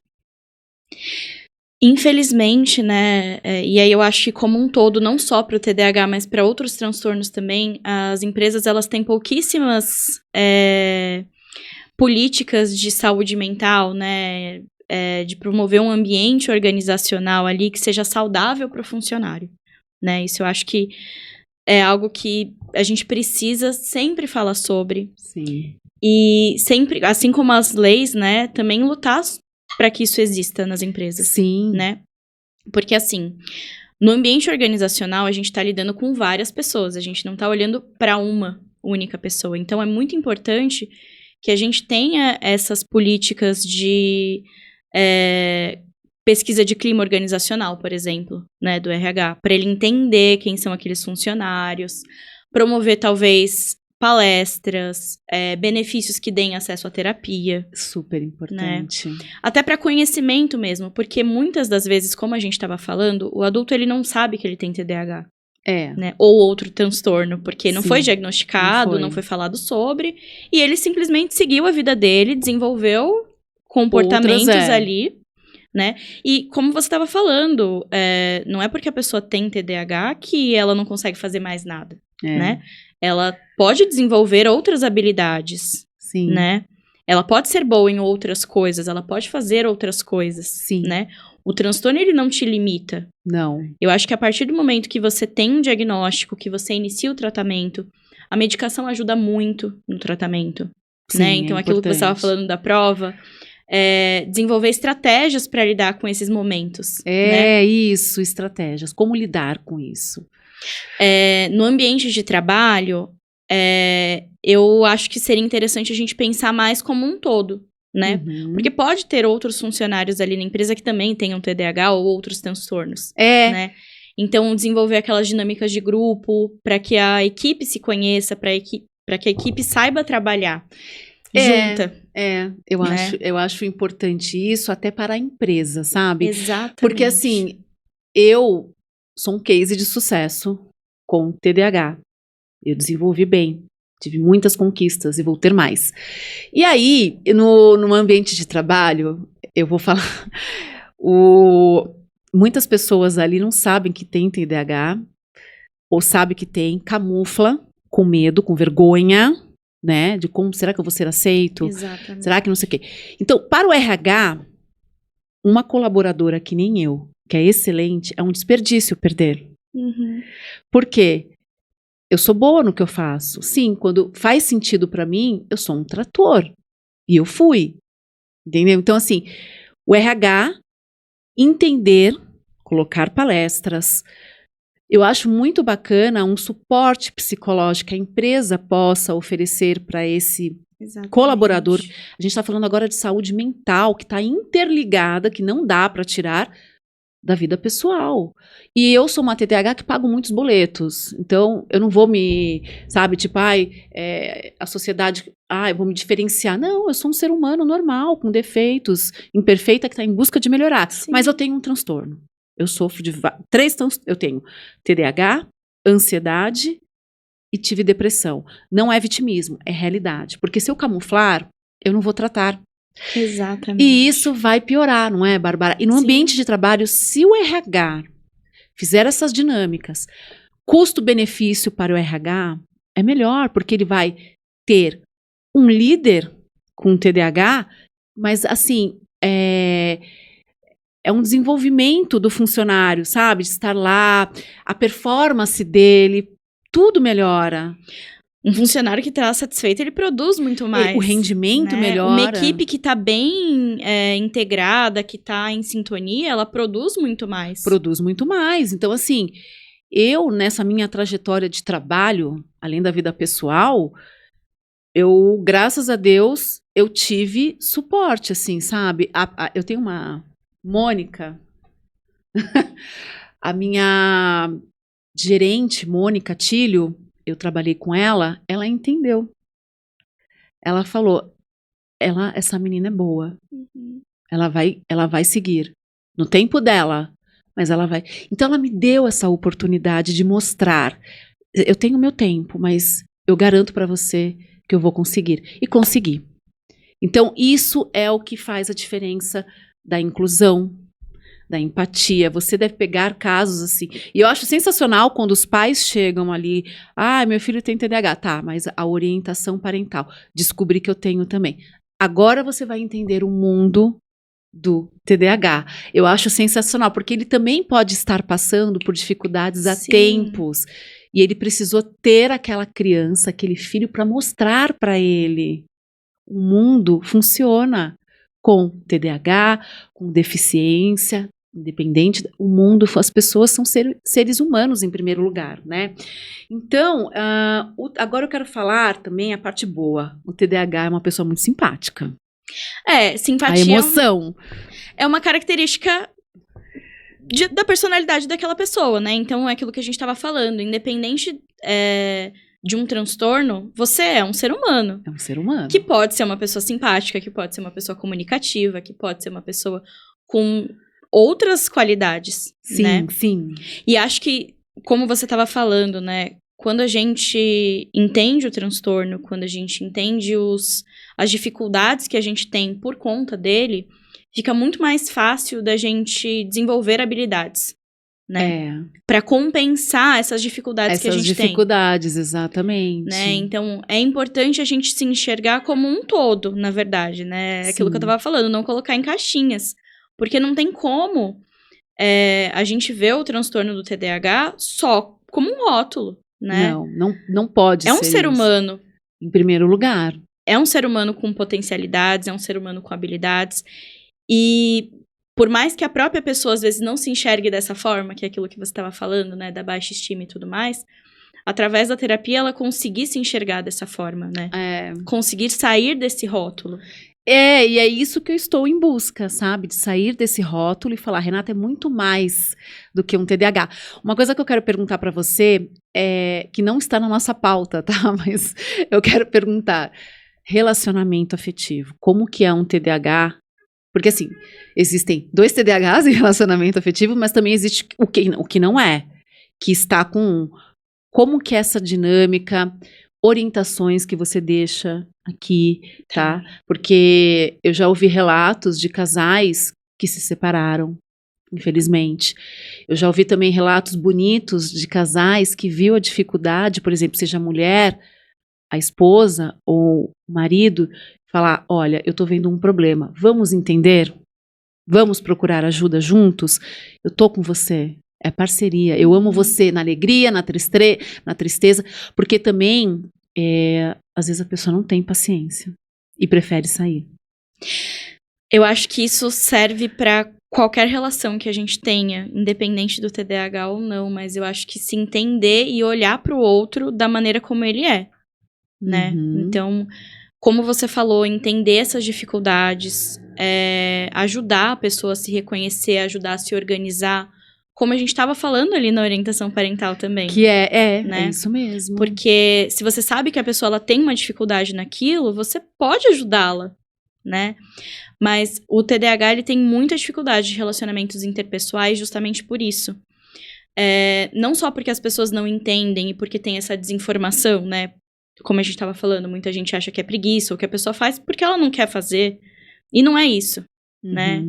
Infelizmente, né, e aí eu acho que como um todo, não só para o TDAH, mas para outros transtornos também, as empresas elas têm pouquíssimas políticas de saúde mental, né, de promover um ambiente organizacional ali que seja saudável para o funcionário, né, isso eu acho que é algo que a gente precisa sempre falar sobre. Sim. E sempre, assim como as leis, né, também lutar para que isso exista nas empresas. Sim. Né? Porque assim, no ambiente organizacional a gente está lidando com várias pessoas, a gente não está olhando para uma única pessoa. Então é muito importante que a gente tenha essas políticas de pesquisa de clima organizacional, por exemplo, né, do RH, para ele entender quem são aqueles funcionários, promover talvez palestras, benefícios que deem acesso à terapia. Super importante. Né? Até para conhecimento mesmo, porque muitas das vezes, como a gente estava falando, o adulto ele não sabe que ele tem TDAH. Né? Ou outro transtorno, porque não foi diagnosticado, não foi falado sobre, e ele simplesmente seguiu a vida dele, desenvolveu comportamentos ali, né? E como você estava falando, não é porque a pessoa tem TDAH que ela não consegue fazer mais nada, né? Ela pode desenvolver outras habilidades, né? Ela pode ser boa em outras coisas, ela pode fazer outras coisas, né? O transtorno, ele não te limita. Não. Eu acho que a partir do momento que você tem um diagnóstico, que você inicia o tratamento, a medicação ajuda muito no tratamento, né? Então, aquilo que você estava falando da prova, desenvolver estratégias para lidar com esses momentos. Né? Isso, estratégias. Como lidar com isso? No ambiente de trabalho, eu acho que seria interessante a gente pensar mais como um todo, né? Porque pode ter outros funcionários ali na empresa que também tenham TDAH ou outros transtornos, né? Então, desenvolver aquelas dinâmicas de grupo para que a equipe se conheça, para que a equipe saiba trabalhar junta. Eu acho importante isso até para a empresa, sabe? Exatamente. Porque assim, eu sou um case de sucesso com TDAH. Eu desenvolvi bem, tive muitas conquistas e vou ter mais. E aí, no ambiente de trabalho, eu vou falar, muitas pessoas ali não sabem que tem TDAH, ou sabem que tem, camufla, com medo, com vergonha, né, de como, será que eu vou ser aceito? Exatamente. Será que não sei o quê? Então, para o RH, uma colaboradora que nem eu, que é excelente, é um desperdício perder. Por quê? Eu sou boa no que eu faço. Sim, quando faz sentido para mim, eu sou um trator. E eu fui. Entendeu? Então, assim, o RH, entender, colocar palestras. Eu acho muito bacana um suporte psicológico que a empresa possa oferecer para esse colaborador. A gente está falando agora de saúde mental, que está interligada, que não dá para tirar da vida pessoal. E eu sou uma TDAH que pago muitos boletos. Então, eu não vou tipo, a sociedade, eu vou me diferenciar. Não, eu sou um ser humano normal, com defeitos, imperfeita, que está em busca de melhorar. Sim. Mas eu tenho um transtorno. Eu sofro de 3 transtornos. Eu tenho TDAH, ansiedade e tive depressão. Não é vitimismo, é realidade. Porque se eu camuflar, eu não vou tratar. Exatamente. E isso vai piorar, não é, Bárbara? E no ambiente de trabalho, se o RH fizer essas dinâmicas, custo-benefício para o RH é melhor, porque ele vai ter um líder com TDAH, mas assim, é um desenvolvimento do funcionário, sabe? De estar lá, a performance dele, tudo melhora. Um funcionário que está satisfeito, ele produz muito mais. O rendimento melhora. Uma equipe que está bem integrada, que está em sintonia, ela produz muito mais. Produz muito mais. Então, assim, eu, nessa minha trajetória de trabalho, além da vida pessoal, eu, graças a Deus, eu tive suporte, assim, sabe? Eu tenho uma Mônica, a minha gerente, Mônica Tílio, eu trabalhei com ela entendeu. Ela falou, essa menina é boa. Uhum. Ela vai seguir. No tempo dela, mas ela vai. Então ela me deu essa oportunidade de mostrar. Eu tenho meu tempo, mas eu garanto para você que eu vou conseguir. E consegui. Então isso é o que faz a diferença da inclusão, da empatia. Você deve pegar casos assim. E eu acho sensacional quando os pais chegam ali. Meu filho tem TDAH. Tá, mas a orientação parental. Descobri que eu tenho também. Agora você vai entender o mundo do TDAH. Eu acho sensacional, porque ele também pode estar passando por dificuldades há tempos. E ele precisou ter aquela criança, aquele filho, para mostrar para ele. O mundo funciona com TDAH, com deficiência, independente, o mundo, as pessoas são seres humanos em primeiro lugar, né? Então, agora eu quero falar também a parte boa. O TDAH é uma pessoa muito simpática. Simpatia. A emoção. É uma característica da personalidade daquela pessoa, né? Então, é aquilo que a gente estava falando. Independente de um transtorno, você é um ser humano. É um ser humano. Que pode ser uma pessoa simpática, que pode ser uma pessoa comunicativa, que pode ser uma pessoa com outras qualidades, né? Sim. E acho que, como você estava falando, né? Quando a gente entende o transtorno, quando a gente entende as dificuldades que a gente tem por conta dele, fica muito mais fácil da gente desenvolver habilidades, né? Para compensar essas dificuldades que a gente tem. Essas dificuldades, exatamente. Né? Então, é importante a gente se enxergar como um todo, na verdade, né? Aquilo que eu estava falando, não colocar em caixinhas. Porque não tem como a gente ver o transtorno do TDAH só como um rótulo, né? Não pode ser. É um ser humano. Em primeiro lugar. É um ser humano com potencialidades, é um ser humano com habilidades. E por mais que a própria pessoa, às vezes, não se enxergue dessa forma, que é aquilo que você estava falando, né? Da baixa estima e tudo mais, através da terapia, ela conseguir se enxergar dessa forma, né? Conseguir sair desse rótulo. E é isso que eu estou em busca, sabe? De sair desse rótulo e falar, Renata, é muito mais do que um TDAH. Uma coisa que eu quero perguntar para você, que não está na nossa pauta, tá? Mas eu quero perguntar, relacionamento afetivo, como que é um TDAH? Porque assim, existem 2 TDAHs em relacionamento afetivo, mas também existe o que não é, que está com como que é essa dinâmica, orientações que você deixa aqui, tá? Porque eu já ouvi relatos de casais que se separaram, infelizmente. Eu já ouvi também relatos bonitos de casais que viu a dificuldade, por exemplo, seja a mulher, a esposa ou o marido, falar, olha, eu tô vendo um problema, vamos entender? Vamos procurar ajuda juntos? Eu tô com você. É parceria. Eu amo você na alegria, na tristeza, porque também, às vezes a pessoa não tem paciência e prefere sair. Eu acho que isso serve para qualquer relação que a gente tenha, independente do TDAH ou não, mas eu acho que se entender e olhar para o outro da maneira como ele é, né? Então, como você falou, entender essas dificuldades, ajudar a pessoa a se reconhecer, ajudar a se organizar, como a gente estava falando ali na orientação parental também. Que né? É isso mesmo. Porque se você sabe que a pessoa ela tem uma dificuldade naquilo, você pode ajudá-la, né? Mas o TDAH, ele tem muita dificuldade de relacionamentos interpessoais justamente por isso. Não só porque as pessoas não entendem e porque tem essa desinformação, né? Como a gente estava falando, muita gente acha que é preguiça ou que a pessoa faz porque ela não quer fazer. E não é isso, né?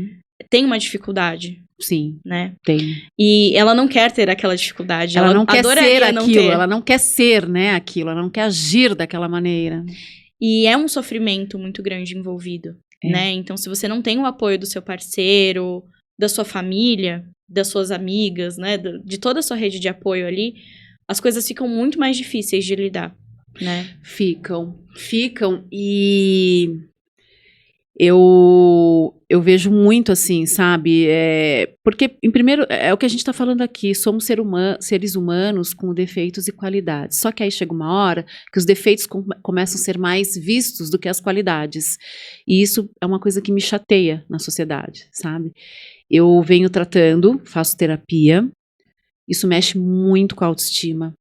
Tem uma dificuldade. Sim, né? Tem. E ela não quer ter aquela dificuldade. Ela não quer ser aquilo, ela não quer ser, né, aquilo, ela não quer agir daquela maneira. E é um sofrimento muito grande envolvido. né? Então, se você não tem o apoio do seu parceiro, da sua família, das suas amigas, né? De toda a sua rede de apoio ali, as coisas ficam muito mais difíceis de lidar, né? Ficam e eu vejo muito assim, sabe? Porque, em primeiro, é o que a gente está falando aqui, somos seres humanos com defeitos e qualidades. Só que aí chega uma hora que os defeitos começam a ser mais vistos do que as qualidades. E isso é uma coisa que me chateia na sociedade, sabe? Eu venho tratando, faço terapia, isso mexe muito com a autoestima.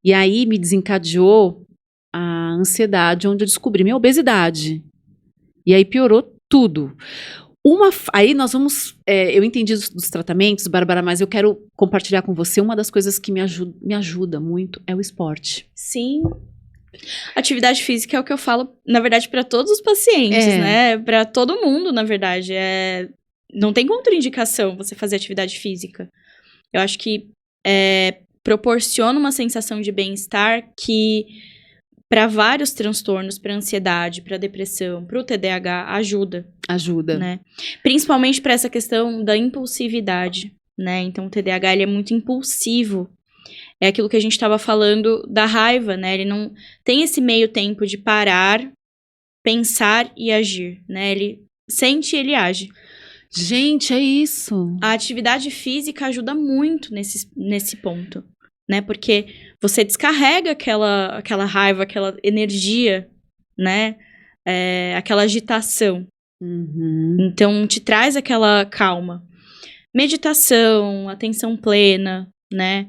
E aí me desencadeou a ansiedade, onde eu descobri minha obesidade. E aí piorou tudo. Aí nós vamos... eu entendi dos tratamentos, Bárbara, mas eu quero compartilhar com você uma das coisas que me ajuda muito é o esporte. Sim. Atividade física é o que eu falo, na verdade, para todos os pacientes, né? Para todo mundo, na verdade. Não tem contraindicação você fazer atividade física. Eu acho que proporciona uma sensação de bem-estar que, para vários transtornos, para ansiedade, para depressão, para o TDAH, ajuda. Né? Principalmente para essa questão da impulsividade, né? Então, o TDAH ele é muito impulsivo. É aquilo que a gente estava falando da raiva, né? Ele não tem esse meio tempo de parar, pensar e agir, né? Ele sente e ele age. Gente, é isso. A atividade física ajuda muito nesse ponto, né? Porque você descarrega aquela raiva, aquela energia, né? Aquela agitação. Uhum. Então, te traz aquela calma. Meditação, atenção plena, né?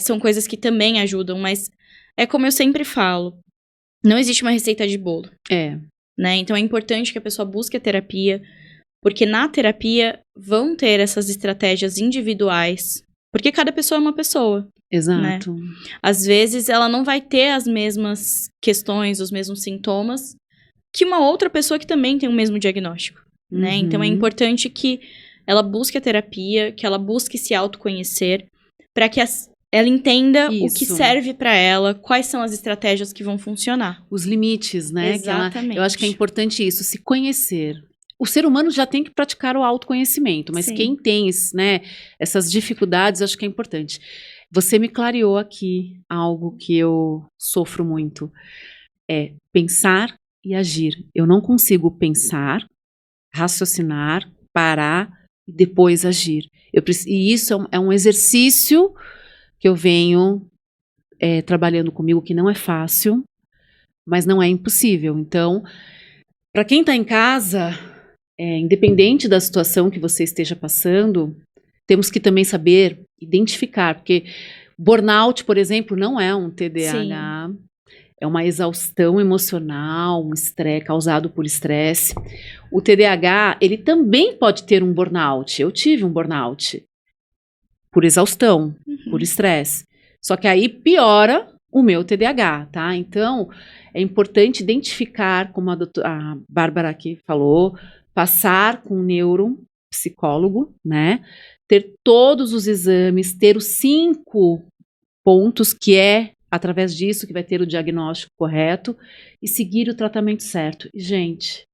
São coisas que também ajudam, mas é como eu sempre falo, não existe uma receita de bolo. Né? Então, é importante que a pessoa busque a terapia, porque na terapia vão ter essas estratégias individuais, porque cada pessoa é uma pessoa. Exato. Né? Às vezes, ela não vai ter as mesmas questões, os mesmos sintomas que uma outra pessoa que também tem o mesmo diagnóstico. Uhum. Né? Então, é importante que ela busque a terapia, que ela busque se autoconhecer, para que ela entenda o que serve para ela, quais são as estratégias que vão funcionar. Os limites, né? Exatamente. Eu acho que é importante isso, se conhecer. O ser humano já tem que praticar o autoconhecimento, mas Sim. Quem tem essas dificuldades, acho que é importante. Você me clareou aqui algo que eu sofro muito. É pensar e agir. Eu não consigo pensar, raciocinar, parar e depois agir. E isso é um exercício que eu venho trabalhando comigo, que não é fácil, mas não é impossível. Então, para quem está em casa, independente da situação que você esteja passando, temos que também saber identificar, porque burnout, por exemplo, não é um TDAH, Sim. É uma exaustão emocional, um estresse causado por estresse. O TDAH, ele também pode ter um burnout. Eu tive um burnout por exaustão, por estresse. Só que aí piora o meu TDAH, tá? Então, é importante identificar, como a Bárbara aqui falou, passar com um neuropsicólogo, né? Ter todos os exames, ter os 5 pontos que através disso que vai ter o diagnóstico correto e seguir o tratamento certo. E, gente,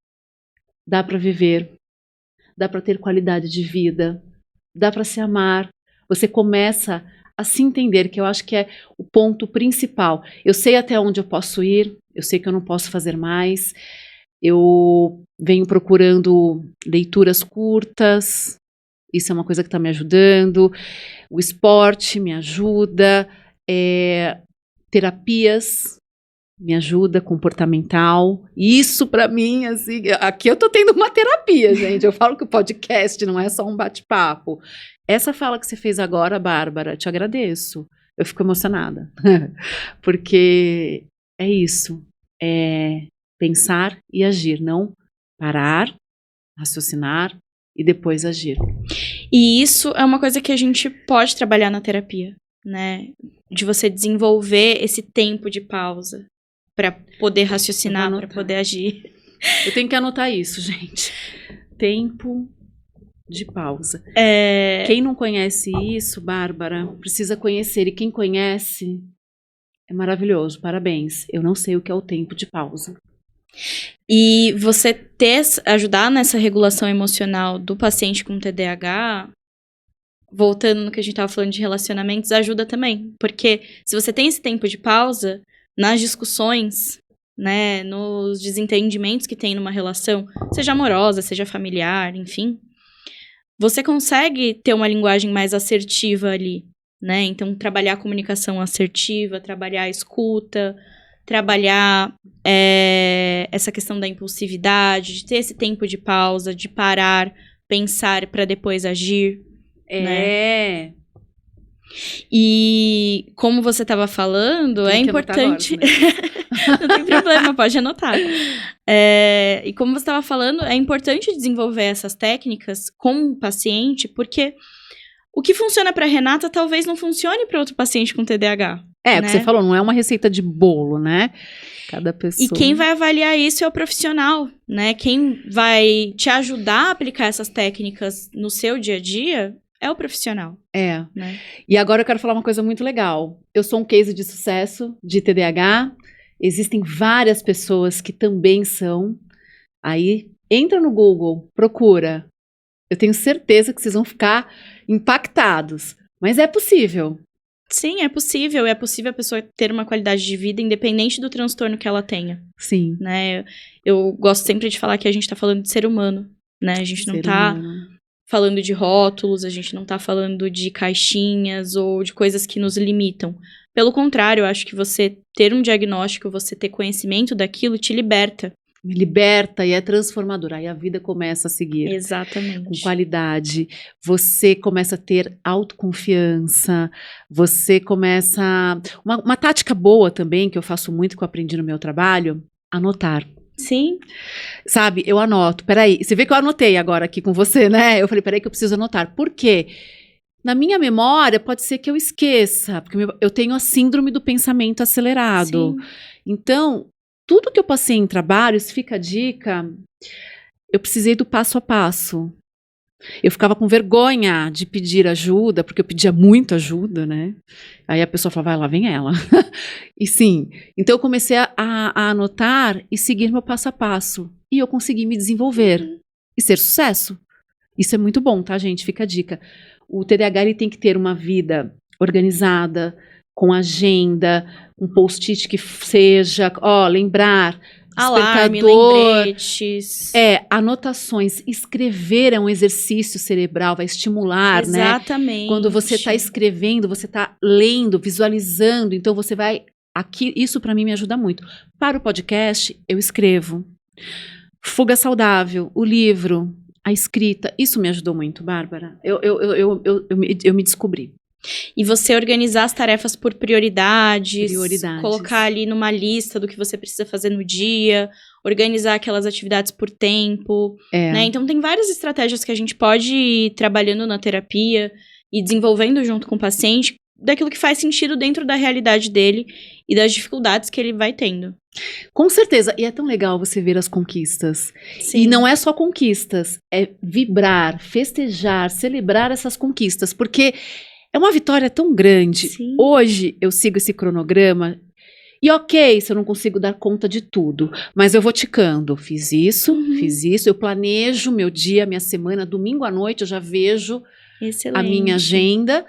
dá para viver, dá para ter qualidade de vida, dá para se amar. Você começa a se entender, que eu acho que é o ponto principal. Eu sei até onde eu posso ir, eu sei que eu não posso fazer mais. Eu venho procurando leituras curtas, isso é uma coisa que está me ajudando. O esporte me ajuda, terapias me ajuda, comportamental. Isso para mim, assim, aqui eu tô tendo uma terapia, gente. Eu falo que o podcast não é só um bate-papo. Essa fala que você fez agora, Bárbara, te agradeço. Eu fico emocionada. Porque é isso. É pensar e agir, não parar, raciocinar e depois agir. E isso é uma coisa que a gente pode trabalhar na terapia, né? De você desenvolver esse tempo de pausa para poder raciocinar, para poder agir. Eu tenho que anotar isso, gente. Tempo de pausa. Quem não conhece isso, Bárbara, precisa conhecer. E quem conhece, é maravilhoso. Parabéns. Eu não sei o que é o tempo de pausa. E você ajudar nessa regulação emocional do paciente com TDAH, voltando no que a gente estava falando de relacionamentos, ajuda também. Porque se você tem esse tempo de pausa, nas discussões, né, nos desentendimentos que tem numa relação, seja amorosa, seja familiar, enfim, você consegue ter uma linguagem mais assertiva ali, né? Então, trabalhar a comunicação assertiva, trabalhar a escuta, trabalhar essa questão da impulsividade, de ter esse tempo de pausa, de parar, pensar para depois agir. Né? E como você estava falando, é importante... Agora, né? Não tem problema, pode anotar. E como você estava falando, é importante desenvolver essas técnicas com o paciente, porque o que funciona para Renata talvez não funcione para outro paciente com TDAH. Porque você falou, não é uma receita de bolo, né? Cada pessoa... E quem vai avaliar isso é o profissional, né? Quem vai te ajudar a aplicar essas técnicas no seu dia a dia é o profissional. Né? E agora eu quero falar uma coisa muito legal. Eu sou um case de sucesso de TDAH. Existem várias pessoas que também são. Aí, entra no Google, procura. Eu tenho certeza que vocês vão ficar impactados. Mas é possível. Sim, é possível. É possível a pessoa ter uma qualidade de vida independente do transtorno que ela tenha. Sim. Né? Eu gosto sempre de falar que a gente tá falando de ser humano. Né? A gente não tá falando de rótulos, a gente não tá falando de caixinhas ou de coisas que nos limitam. Pelo contrário, eu acho que você ter um diagnóstico, você ter conhecimento daquilo, te liberta. Me liberta e é transformador. Aí a vida começa a seguir. Exatamente. Com qualidade. Você começa a ter autoconfiança. Você começa... Uma tática boa também, que eu faço muito, que eu aprendi no meu trabalho, anotar. Sim. Sabe, eu anoto. Peraí, você vê que eu anotei agora aqui com você, né? Eu falei, peraí que eu preciso anotar. Por quê? Na minha memória, pode ser que eu esqueça, porque eu tenho a síndrome do pensamento acelerado. Sim. Então, tudo que eu passei em trabalho, isso fica a dica, eu precisei do passo a passo. Eu ficava com vergonha de pedir ajuda, porque eu pedia muito ajuda, né? Aí a pessoa falava, vai lá, vem ela. E sim, então eu comecei a anotar e seguir meu passo a passo. E eu consegui me desenvolver e ser sucesso. Isso é muito bom, tá, gente? Fica a dica. O TDAH ele tem que ter uma vida organizada, com agenda, um post-it que seja, lembrar, alarme, despertador, lembretes. Anotações. Escrever é um exercício cerebral, vai estimular, né? Exatamente. Quando você está escrevendo, você está lendo, visualizando, então você vai... Isso para mim me ajuda muito. Para o podcast, eu escrevo. Fuga Saudável, o livro, a escrita, isso me ajudou muito, Bárbara. Eu me descobri. E você organizar as tarefas por prioridades, colocar ali numa lista do que você precisa fazer no dia, organizar aquelas atividades por tempo, né? Então tem várias estratégias que a gente pode ir trabalhando na terapia e desenvolvendo junto com o paciente, daquilo que faz sentido dentro da realidade dele e das dificuldades que ele vai tendo. Com certeza, e é tão legal você ver as conquistas. Sim. E não é só conquistas, é vibrar, festejar, celebrar essas conquistas, porque é uma vitória tão grande. Sim. Hoje eu sigo esse cronograma e ok, se eu não consigo dar conta de tudo, mas eu vou ticando, fiz isso, eu planejo meu dia, minha semana, domingo à noite eu já vejo a minha agenda.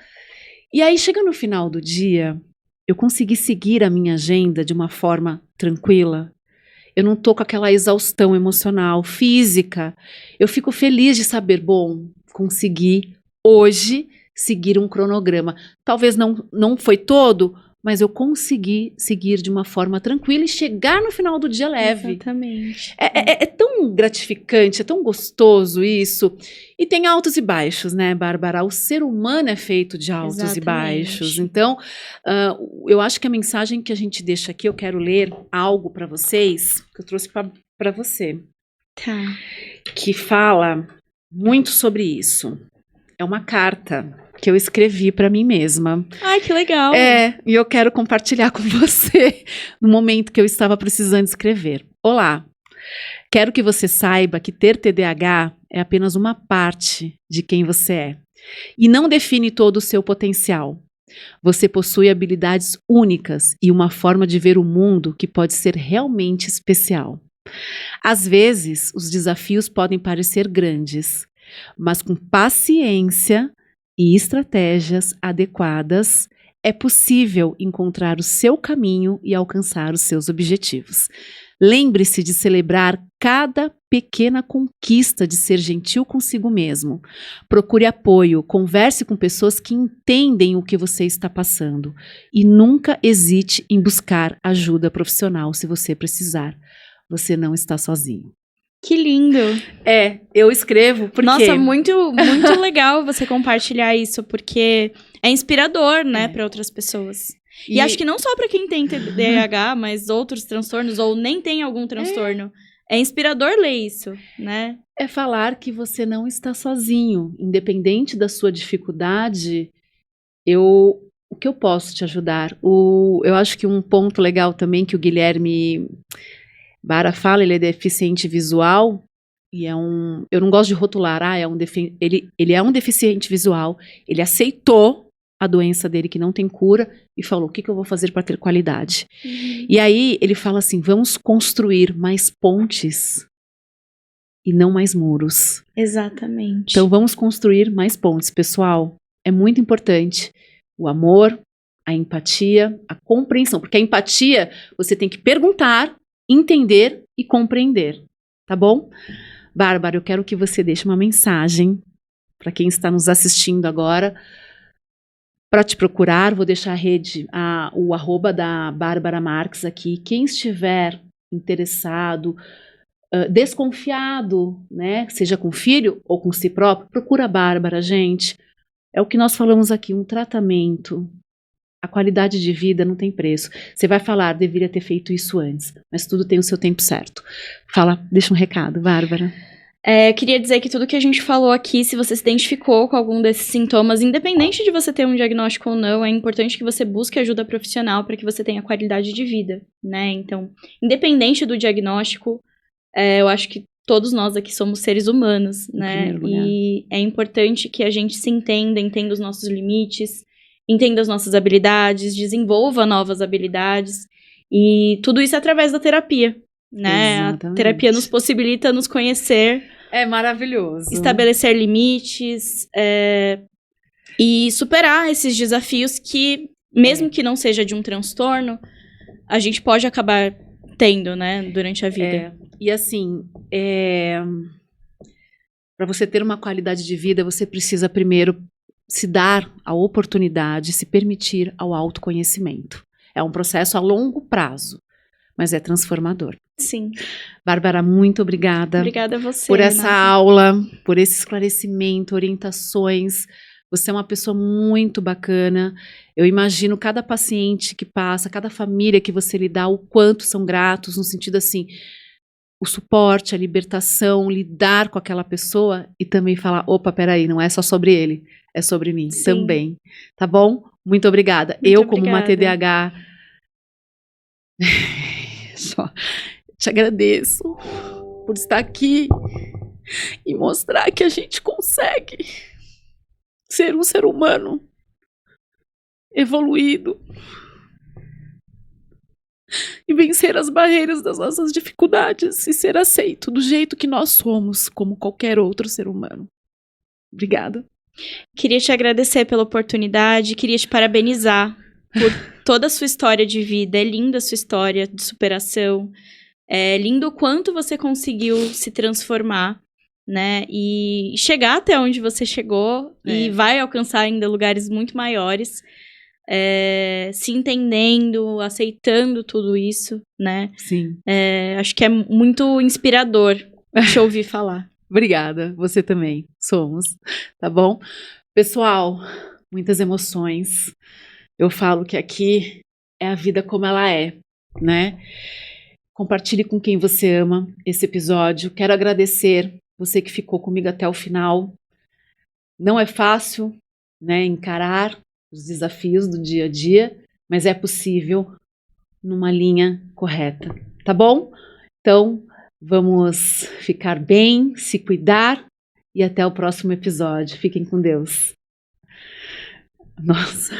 E aí, chega no final do dia, eu consegui seguir a minha agenda de uma forma tranquila. Eu não tô com aquela exaustão emocional, física. Eu fico feliz de saber, bom, consegui hoje seguir um cronograma. Talvez não foi todo, mas eu consegui seguir de uma forma tranquila e chegar no final do dia leve. Exatamente. É tão gratificante, é tão gostoso isso. E tem altos e baixos, né, Bárbara? O ser humano é feito de altos e baixos. Então, eu acho que a mensagem que a gente deixa aqui, eu quero ler algo para vocês, que eu trouxe para você. Tá. Que fala muito sobre isso. É uma carta que eu escrevi para mim mesma. Ai, que legal! E eu quero compartilhar com você no momento que eu estava precisando escrever. Olá, quero que você saiba que ter TDAH é apenas uma parte de quem você é e não define todo o seu potencial. Você possui habilidades únicas e uma forma de ver o mundo que pode ser realmente especial. Às vezes, os desafios podem parecer grandes, mas com paciência e estratégias adequadas, é possível encontrar o seu caminho e alcançar os seus objetivos. Lembre-se de celebrar cada pequena conquista, de ser gentil consigo mesmo. Procure apoio, converse com pessoas que entendem o que você está passando e nunca hesite em buscar ajuda profissional se você precisar. Você não está sozinho. Que lindo! Eu escrevo porque... Nossa, muito, muito legal você compartilhar isso, porque é inspirador, né, para outras pessoas. E acho que não só para quem tem TDAH, mas outros transtornos, ou nem tem algum transtorno. É inspirador ler isso, né? É falar que você não está sozinho. Independente da sua dificuldade, o que eu posso te ajudar? Eu acho que um ponto legal também que o Guilherme Bara fala, ele é deficiente visual, e eu não gosto de rotular, ele é um deficiente visual, ele aceitou a doença dele que não tem cura e falou, o que eu vou fazer para ter qualidade? E aí ele fala assim, vamos construir mais pontes e não mais muros. Exatamente. Então vamos construir mais pontes, pessoal. É muito importante o amor, a empatia, a compreensão, porque a empatia você tem que perguntar, entender e compreender, tá bom? Bárbara, eu quero que você deixe uma mensagem para quem está nos assistindo agora, para te procurar. Vou deixar o arroba da Bárbara Marques aqui. Quem estiver interessado, desconfiado, né, seja com o filho ou com si próprio, procura a Bárbara, gente. É o que nós falamos aqui, um tratamento. A qualidade de vida não tem preço. Você vai falar, deveria ter feito isso antes, mas tudo tem o seu tempo certo. Deixa um recado, Bárbara. Eu queria dizer que tudo que a gente falou aqui, se você se identificou com algum desses sintomas, independente de você ter um diagnóstico ou não, é importante que você busque ajuda profissional para que você tenha qualidade de vida, né? Então, independente do diagnóstico, eu acho que todos nós aqui somos seres humanos, né? E é importante que a gente se entenda os nossos limites, entenda as nossas habilidades, desenvolva novas habilidades, e tudo isso é através da terapia, né? Exatamente. A terapia nos possibilita nos conhecer. É maravilhoso. Estabelecer limites e superar esses desafios que, mesmo que não seja de um transtorno, a gente pode acabar tendo, né, durante a vida. E assim, para você ter uma qualidade de vida, você precisa primeiro se dar a oportunidade, se permitir ao autoconhecimento. É um processo a longo prazo, mas é transformador. Sim. Bárbara, muito obrigada. Obrigada a você, por essa aula, por esse esclarecimento, orientações. Você é uma pessoa muito bacana. Eu imagino cada paciente que passa, cada família que você lidar, o quanto são gratos, no sentido assim, o suporte, a libertação, lidar com aquela pessoa e também falar, opa, peraí, não é só sobre ele, é sobre mim também. Tá bom? Muito obrigada. Como uma TDAH, só te agradeço por estar aqui e mostrar que a gente consegue ser um ser humano evoluído e vencer as barreiras das nossas dificuldades e ser aceito do jeito que nós somos, como qualquer outro ser humano. Obrigada. Queria te agradecer pela oportunidade, queria te parabenizar por toda a sua história de vida. É linda a sua história de superação. É lindo o quanto você conseguiu se transformar, né? E chegar até onde você chegou e vai alcançar ainda lugares muito maiores. Se entendendo, aceitando tudo isso, né? Sim. Acho que é muito inspirador te ouvir falar. Obrigada, você também. Somos, tá bom? Pessoal, muitas emoções. Eu falo que aqui é a vida como ela é, né? Compartilhe com quem você ama esse episódio. Quero agradecer você que ficou comigo até o final. Não é fácil, né, encarar os desafios do dia a dia, mas é possível numa linha correta, tá bom? Então, vamos ficar bem, se cuidar e até o próximo episódio. Fiquem com Deus. Nossa.